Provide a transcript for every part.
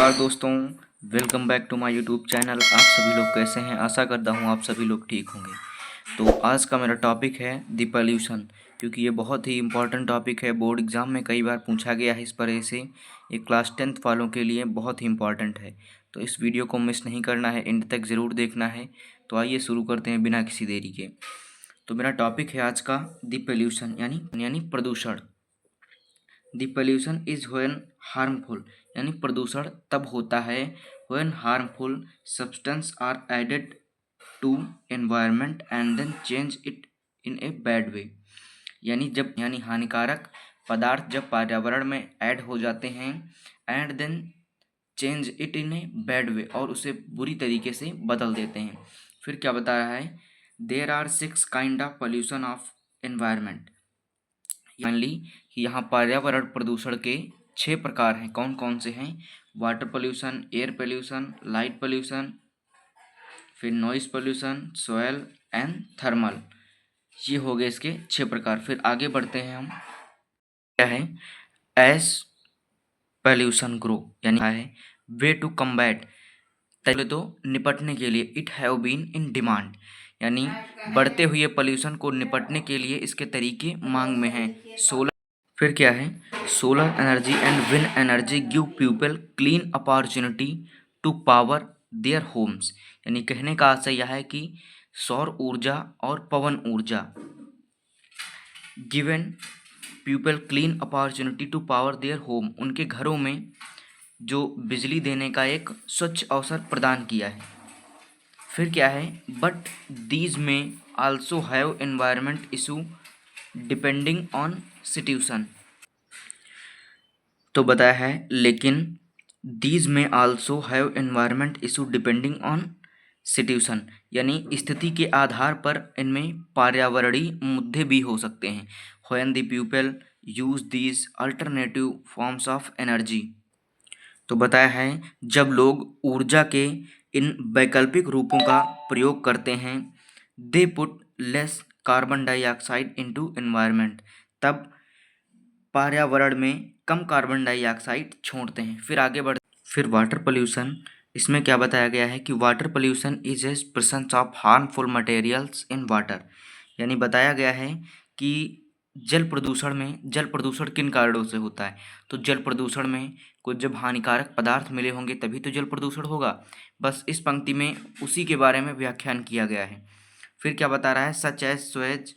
नमस्कार दोस्तों, welcome back to my YouTube channel. आप सभी लोग कैसे हैं? आशा करता हूँ आप सभी लोग ठीक होंगे। तो आज का मेरा टॉपिक है द पॉल्यूशन, क्योंकि ये बहुत ही इम्पोर्टेंट टॉपिक है। बोर्ड एग्जाम में कई बार पूछा गया है इस पर से। ये क्लास 10th वालों के लिए बहुत ही इम्पोर्टेंट है, तो इस वीडियो को मिस नहीं करना है, एंड तक ज़रूर देखना है। तो आइए शुरू करते हैं बिना किसी देरी के। तो मेरा टॉपिक है आज का द पॉल्यूशन यानी प्रदूषण। The pollution is when harmful यानी प्रदूषण तब होता है when harmful substance are added to environment and then change it in a bad way. यानी हानिकारक पदार्थ जब पर्यावरण में ऐड हो जाते हैं and then change it in a bad way, और उसे बुरी तरीके से बदल देते हैं। फिर क्या बता रहा है? There are 6 kind of pollution of environment. यानी यहाँ पर्यावरण प्रदूषण के 6 प्रकार हैं। कौन कौन से हैं? Water pollution, air pollution, light pollution, फिर noise pollution, soil and thermal. ये हो गए इसके 6 प्रकार। फिर आगे बढ़ते हैं हम। क्या है? एस पोल्यूशन ग्रो यानी है वे टू कम्बैट, तो निपटने के लिए। It have been in demand यानी बढ़ते हुए पोल्यूशन को निपटने के लिए इसके तरीके मांग में हैं। सोलर। फिर क्या है? Solar energy and wind energy give people clean opportunity to power their homes. यानी कहने का आशय यह है कि सौर ऊर्जा और पवन ऊर्जा given people clean opportunity to power their home, उनके घरों में जो बिजली देने का एक स्वच्छ अवसर प्रदान किया है। फिर क्या है? बट दीज में also have environment issue depending on situation. तो बताया है लेकिन दीज में also have environment issue depending on situation, यानी स्थिति के आधार पर इनमें पर्यावरणीय मुद्दे भी हो सकते हैं। When the people use these alternative forms of energy. तो बताया है जब लोग ऊर्जा के इन वैकल्पिक रूपों का प्रयोग करते हैं, they put less carbon dioxide into environment, तब पर्यावरण में कम कार्बन डाइऑक्साइड छोड़ते हैं। फिर वाटर पोल्यूशन, इसमें क्या बताया गया है कि water pollution is a presence of harmful materials in water. यानी बताया गया है कि जल प्रदूषण किन कारणों से होता है? तो जल प्रदूषण में कुछ जब हानिकारक पदार्थ मिले होंगे तभी तो जल प्रदूषण होगा। बस इस पंक्ति में उसी के बारे में व्याख्यान किया गया है। फिर क्या बता रहा है? Such as sewage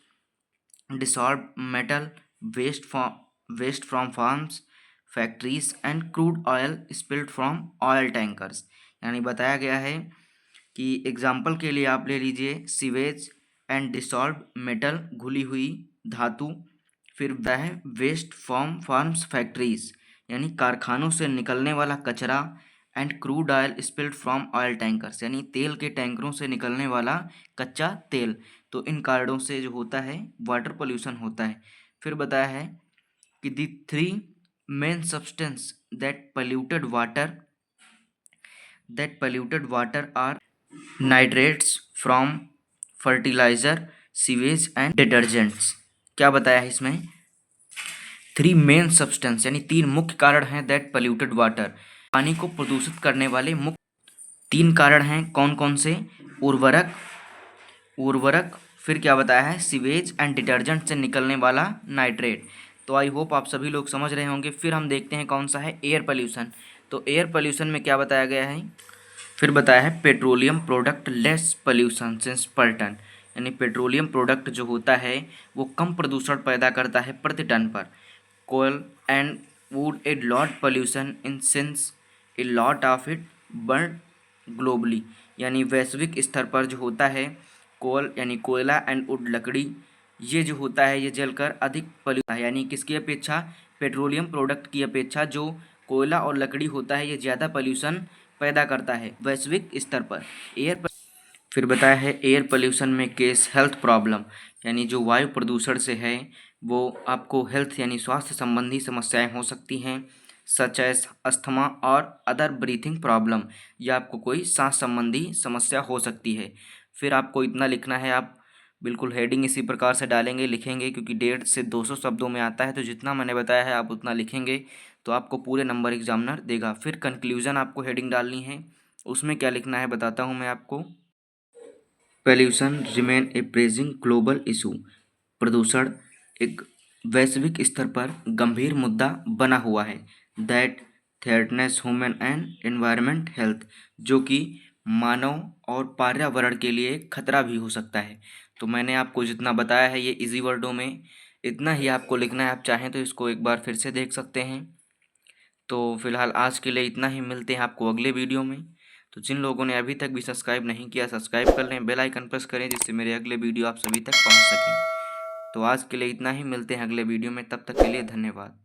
dissolve metal waste from farms factories and crude oil spilled from oil tankers. यानी बताया गया है कि एग्जाम्पल के लिए आप ले लीजिए सीवेज एंड डिसॉल्व मेटल, घुली हुई धातु। फिर वह है वेस्ट फ्रॉम फार्म्स फैक्ट्रीज यानी कारखानों से निकलने वाला कचरा, and crude oil spilled from oil tankers यानी तेल के टैंकरों से निकलने वाला कच्चा तेल। तो इन कारणों से जो होता है वाटर पोल्यूशन होता है। फिर बताया है कि दी 3 main substance that polluted water are nitrates from fertilizer, sewage and detergents। क्या बताया है इसमें? 3 मेन सब्सटेंस यानी 3 मुख्य कारण हैं दैट पोल्यूटेड वाटर, पानी को प्रदूषित करने वाले मुख्य 3 कारण हैं। कौन कौन से? उर्वरक, फिर क्या बताया है? सीवेज एंड डिटर्जेंट से निकलने वाला नाइट्रेट। तो आई होप आप सभी लोग समझ रहे होंगे। फिर हम देखते हैं कौन सा है एयर पोल्यूशन। तो एयर पोल्यूशन में क्या बताया गया है? फिर बताया है petroleum product less pollution since per ton. यानी पेट्रोलियम प्रोडक्ट जो होता है वो कम प्रदूषण पैदा करता है प्रति टन पर। Coal and wood a lot pollution in since a lot of it burn globally. यानी वैश्विक स्तर पर जो होता है कोल यानी कोयला एंड वुड लकड़ी, ये जो होता है ये जलकर अधिक पोल्यूशन है। यानी किसकी अपेक्षा? पेट्रोलियम प्रोडक्ट की अपेक्षा जो कोयला और लकड़ी होता है ये ज़्यादा पोल्यूशन पैदा करता है वैश्विक स्तर पर। फिर बताया है एयर पोल्यूशन में केस हेल्थ प्रॉब्लम, यानी जो वायु प्रदूषण से है वो आपको हेल्थ यानी स्वास्थ्य संबंधी समस्याएं हो सकती हैं, सच एज अस्थमा और अदर ब्रीथिंग प्रॉब्लम, या आपको कोई सांस संबंधी समस्या हो सकती है। फिर आपको इतना लिखना है, आप बिल्कुल हेडिंग इसी प्रकार से डालेंगे, लिखेंगे, क्योंकि 150 से 200 शब्दों में आता है, तो जितना मैंने बताया है आप उतना लिखेंगे तो आपको पूरे नंबर एग्जामिनर देगा। फिर कंक्लूजन आपको हेडिंग डालनी है, उसमें क्या लिखना है बताता हूँ मैं आपको। पोल्यूशन रिमेन ए प्रेजिंग ग्लोबल इशू। प्रदूषण एक वैश्विक स्तर पर गंभीर मुद्दा बना हुआ है। That threatens human and environment health, जो कि मानव और पर्यावरण के लिए खतरा भी हो सकता है। तो मैंने आपको जितना बताया है ये इजी वर्डों में, इतना ही आपको लिखना है। आप चाहें तो इसको एक बार फिर से देख सकते हैं। तो फिलहाल आज के लिए इतना ही, मिलते हैं आपको अगले वीडियो में। तो जिन लोगों ने अभी तक भी सब्सक्राइब नहीं किया, सब्सक्राइब कर लें, बेल आइकन प्रेस करें, जिससे मेरे अगले वीडियो आप सभी तक पहुंच सकें। तो आज के लिए इतना ही, मिलते हैं अगले वीडियो में, तब तक के लिए धन्यवाद।